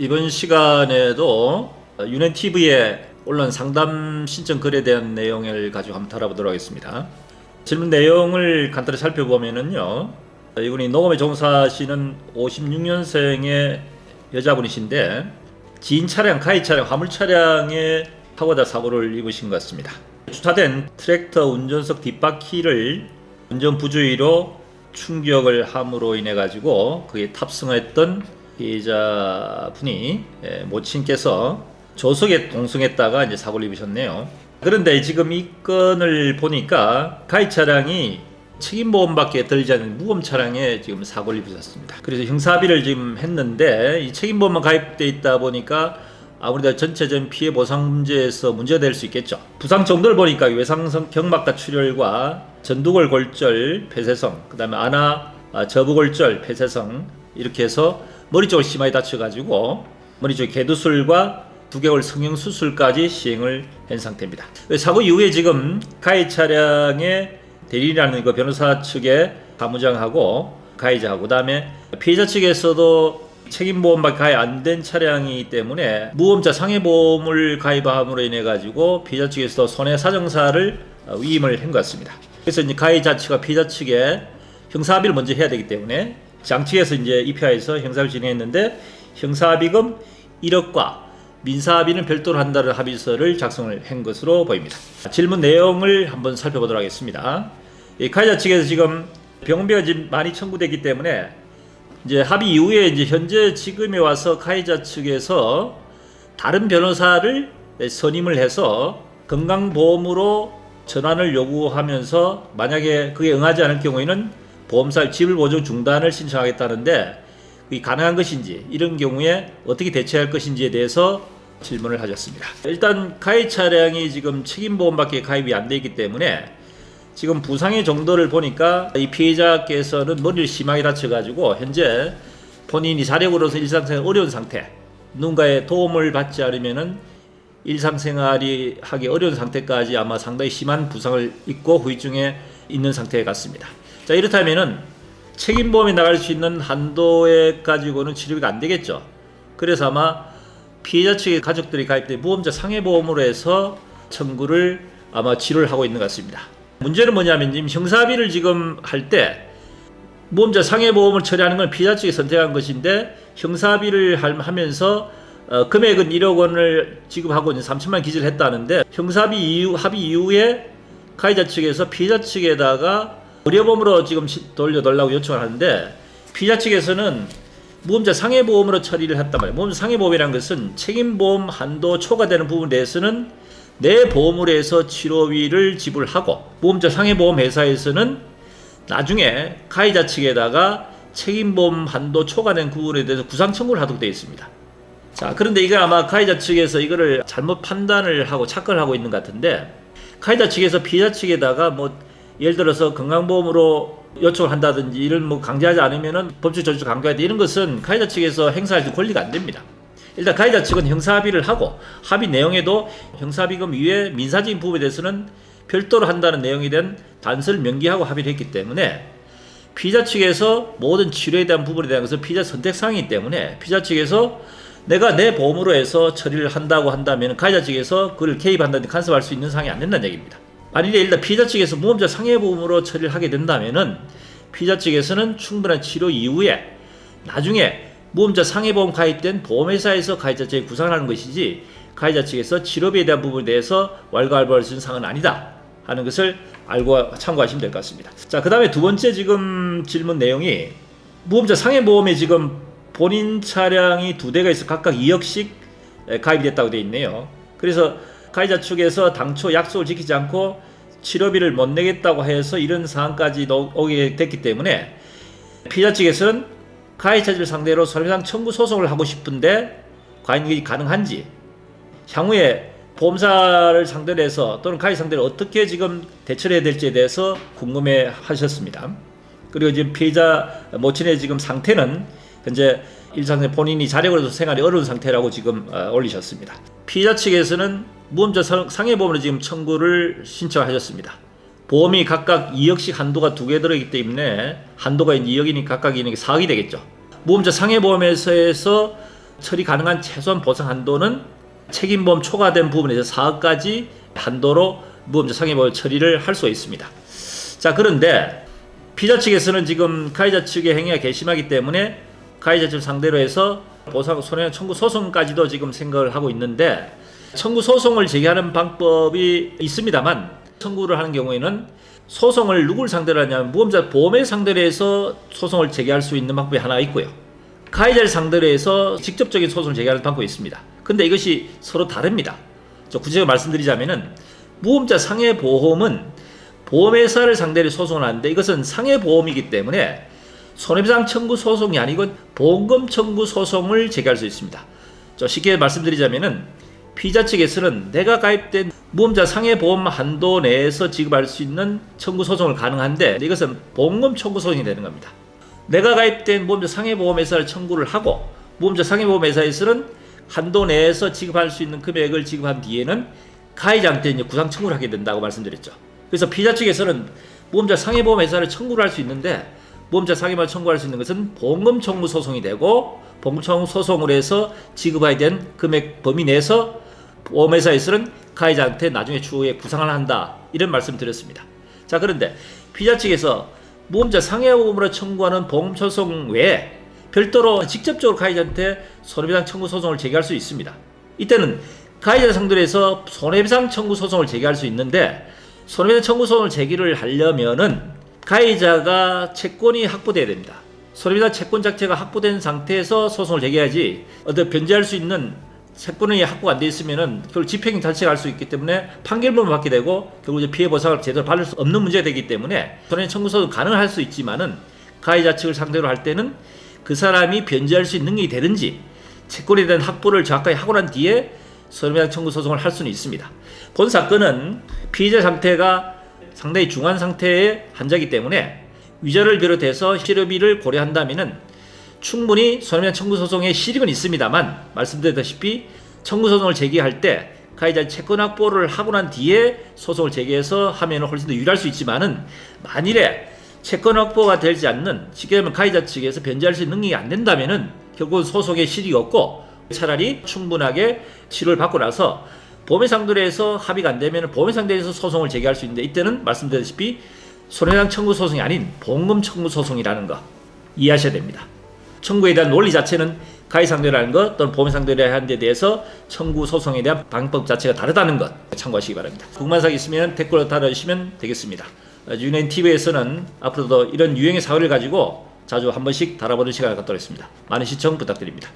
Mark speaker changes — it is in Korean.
Speaker 1: 이번 시간에도 유넨TV에 올라온 상담 신청 글에 대한 내용을 가지고 한번 다뤄보도록 하겠습니다. 질문 내용을 간단히 살펴보면은요, 이분이 농업에 종사하시는 56년생의 여자분이신데 지인 차량, 가해 차량, 화물 차량에 타고다 사고를 입으신 것 같습니다. 주차된 트랙터 운전석 뒷바퀴를 운전 부주의로 충격을 함으로 인해 가지고 그게 탑승했던 피해자분이 모친께서 조석에 동승했다가 이제 사고를 입으셨네요. 그런데 지금 이 건을 보니까 가해 차량이 책임보험밖에 들지 않는 무보험 차량에 지금 사고를 입으셨습니다. 그래서 형사합의를 지금 했는데 이 책임보험만 가입돼 있다 보니까 아무래도 전체적인 피해 보상 문제에서 문제가 될 수 있겠죠. 부상 정도를 보니까 외상성 경막다 출혈과 전두골 골절 폐쇄성, 그 다음에 안아 저부골절 폐쇄성 이렇게 해서 머리 쪽을 심하게 다쳐가지고 머리 쪽 개두술과 2개월 성형수술까지 시행을 한 상태입니다. 사고 이후에 지금 가해 차량의 대리인이라는 그 변호사 측의 사무장하고 가해자하고 그 다음에 피해자 측에서도 책임보험밖에 가입 안 된 차량이기 때문에 무보험자 상해보험을 가입함으로 인해 가지고 피해자 측에서도 손해사정사를 위임을 한 것 같습니다. 그래서 이제 가해자 측과 피해자 측에 형사합의를 먼저 해야 되기 때문에 장측에서 이제 입회하여서 형사를 진행했는데 형사합의금 1억과 민사합의는 별도로 한다는 합의서를 작성을 한 것으로 보입니다. 질문 내용을 한번 살펴보도록 하겠습니다. 이 가해자 측에서 지금 병원비가 지금 많이 청구됐기 때문에 이제 합의 이후에 이제 현재 지금에 와서 가해자 측에서 다른 변호사를 선임을 해서 건강보험으로 전환을 요구하면서 만약에 그게 응하지 않을 경우에는 보험사 지불보증 중단을 신청하겠다는데 그게 가능한 것인지 이런 경우에 어떻게 대처할 것인지에 대해서 질문을 하셨습니다. 일단 가해 차량이 지금 책임보험밖에 가입이 안 되어 있기 때문에 지금 부상의 정도를 보니까 이 피해자께서는 머리를 심하게 다쳐가지고 현재 본인이 자력으로서 일상생활 어려운 상태, 누군가의 도움을 받지 않으면은 일상생활이 하기 어려운 상태까지 아마 상당히 심한 부상을 입고 후유증에 있는 상태 같습니다. 자, 이렇다면은 책임보험에 나갈 수 있는 한도에 가지고는 치료가 안 되겠죠. 그래서 아마 피해자 측의 가족들이 가입된 무보험자 상해보험으로 해서 청구를 아마 치료를 하고 있는 것 같습니다. 문제는 뭐냐면 지금 형사합의를 지금 할 때 무보험자 상해보험을 처리하는 건 피해자 측이 선택한 것인데 형사합의를 하면서 금액은 1억 원을 지급하고 이제 3천만 기재를 했다는데 형사합의 합의 이후에 가해자 측에서 피해자 측에다가 의료보험으로 지금 돌려달라고 요청을 하는데 피해자 측에서는 무보험자 상해보험으로 처리를 했단 말이에요. 무보험자 상해보험이라는 것은 책임보험 한도 초과되는 부분에 대해서는 내 보험으로 해서 치료비를 지불하고 무보험자 상해보험 회사에서는 나중에 가해자 측에다가 책임보험 한도 초과된 부분에 대해서 구상 청구를 하도록 되어 있습니다. 자, 그런데 이거 아마 가해자 측에서 이거를 잘못 판단을 하고 착각을 하고 있는 것 같은데 가해자 측에서 피해자 측에다가 뭐 예를 들어서 건강보험으로 요청을 한다든지 이런 뭐 강제하지 않으면은 법적 조치를 강조해야 돼. 이런 것은 가해자 측에서 행사할 권리가 안 됩니다. 일단 가해자 측은 형사합의를 하고 합의 내용에도 형사합의금 이외에 민사적인 부분에 대해서는 별도로 한다는 내용에 대한 단서를 명기하고 합의를 했기 때문에 피해자 측에서 모든 치료에 대한 부분에 대한 것은 피해자 선택사항이기 때문에 피해자 측에서 내가 내 보험으로 해서 처리를 한다고 한다면 가해자 측에서 그걸 개입한다든지 간섭할 수 있는 사항이 안 된다는 얘기입니다. 만일에 일단 피해자 측에서 무보험자 상해보험으로 처리를 하게 된다면은 피해자 측에서는 충분한 치료 이후에 나중에 무보험자 상해보험 가입된 보험회사에서 가해자 측에 구상하는 것이지 가해자 측에서 치료비에 대한 부분에 대해서 왈가왈부할 수 있는 사항은 아니다 하는 것을 알고 참고하시면 될 것 같습니다. 자, 그 다음에 두 번째 지금 질문 내용이 무보험자 상해보험에 지금 본인 차량이 2대가 있어 각각 2억씩 가입이 됐다고 되어 있네요. 그래서 가해자 측에서 당초 약속을 지키지 않고 치료비를 못 내겠다고 해서 이런 상황까지 오게 됐기 때문에 피해자 측에서는 가해자를 상대로 손해배상 청구 소송을 하고 싶은데 과연 이게 가능한지 향후에 보험사를 상대로 해서 또는 가해 상대로 어떻게 지금 대처를 해야 될지에 대해서 궁금해 하셨습니다. 그리고 지금 피해자 모친의 지금 상태는 현재 일상생 본인이 자력으로서 생활이 어려운 상태라고 지금 올리셨습니다. 피해자 측에서는 무보험자 상해보험으로 지금 청구를 신청하셨습니다. 보험이 각각 2억씩 한도가 2개 들어있기 때문에 한도가 2억이니 각각 4억이 되겠죠. 무보험자 상해보험회사에서 처리 가능한 최소한 보상 한도는 책임보험 초과된 부분에서 4억까지 한도로 무음자 상해보험 처리를 할 수 있습니다. 자, 그런데 피자 측에서는 지금 가해자 측의 행위가 괘씸하기 때문에 가해자 측 상대로 해서 보상 손해배상 청구 소송까지도 지금 생각을 하고 있는데, 청구 소송을 제기하는 방법이 있습니다만 청구를 하는 경우에는 소송을 누굴 상대로 하냐면 무음자 보험을 상대로 해서 소송을 제기할 수 있는 방법이 하나 있고요, 가해자를 상대로 해서 직접적인 소송을 제기하는 방법이 있습니다. 근데 이것이 서로 다릅니다. 구체적으로 말씀드리자면은 무음자 상해보험은 보험회사를 상대로 소송을 하는데 이것은 상해보험이기 때문에 손해배상 청구 소송이 아니고 보험금 청구 소송을 제기할 수 있습니다. 쉽게 말씀드리자면은 피자 측에서는 내가 가입된 무음자 상해보험 한도 내에서 지급할 수 있는 청구 소송을 가능한데 이것은 보험금 청구 소송이 되는 겁니다. 내가 가입된 무음자 상해보험회사를 청구를 하고 무음자 상해보험회사에서는 한도 내에서 지급할 수 있는 금액을 지급한 뒤에는 가해자한테 이제 구상 청구를 하게 된다고 말씀드렸죠. 그래서 피자 측에서는 무음자 상해보험회사를 청구를 할 수 있는데 무음자 상해보험을 청구할 수 있는 것은 보험금 청구 소송이 되고, 보험금 청구 소송으로 해서 지급해야 된 금액 범위 내에서 보험회사에서는 가해자한테 나중에 추후에 구상을 한다, 이런 말씀 드렸습니다. 자, 그런데 피자 측에서 무음자 상해보험으로 청구하는 보험금 소송 외에 별도로 직접적으로 가해자한테 손해배상 청구 소송을 제기할 수 있습니다. 이때는 가해자 상대로 해서 손해배상 청구 소송을 제기할 수 있는데, 손해배상 청구 소송을 제기를 하려면은 가해자가 채권이 확보돼야 됩니다. 손해배상 채권 자체가 확보된 상태에서 소송을 제기해야지, 어떤 변제할 수 있는 채권이 확보가 안 돼 있으면은 결국 집행인 자체가 할 수 있기 때문에 판결문을 받게 되고 결국 이제 피해 보상을 제대로 받을 수 없는 문제가 되기 때문에 손해배상 청구 소송 가능할 수 있지만은 가해자 측을 상대로 할 때는 그 사람이 변제할 수 있는 능력이 되는지 채권에 대한 확보를 정확하게 하고 난 뒤에 손해배상 청구 소송을 할 수는 있습니다. 본 사건은 피해자 상태가 상당히 중한 상태의 환자이기 때문에 위자료를 비롯해서 실업비를 고려한다면은 충분히 손해배상 청구 소송의 실익은 있습니다만, 말씀드렸다시피 청구 소송을 제기할 때 가해자 채권 확보를 하고 난 뒤에 소송을 제기해서 하면 훨씬 더 유리할 수 있지만은, 만일에 채권 확보가 되지 않는, 쉽게 말하면 가해자 측에서 변제할 수 있는 능력이 안 된다면은 결국은 소송에 실익이 없고 차라리 충분하게 치료를 받고 나서 보험의 상대로 해서 합의가 안 되면 보험의 상대로 해서 소송을 제기할 수 있는데, 이때는 말씀드렸다시피 손해배상 청구 소송이 아닌 보험금 청구 소송이라는 거 이해하셔야 됩니다. 청구에 대한 논리 자체는 가해 상대라는 것 또는 보험 상대를 하는 데 대해서 청구 소송에 대한 방법 자체가 다르다는 것 참고하시기 바랍니다. 궁금한 사항이 있으면 댓글로 달아주시면 되겠습니다. UNTV에서는 앞으로도 이런 유형의 사례를 가지고 자주 한 번씩 달아보는 시간을 갖도록 하겠습니다. 많은 시청 부탁드립니다.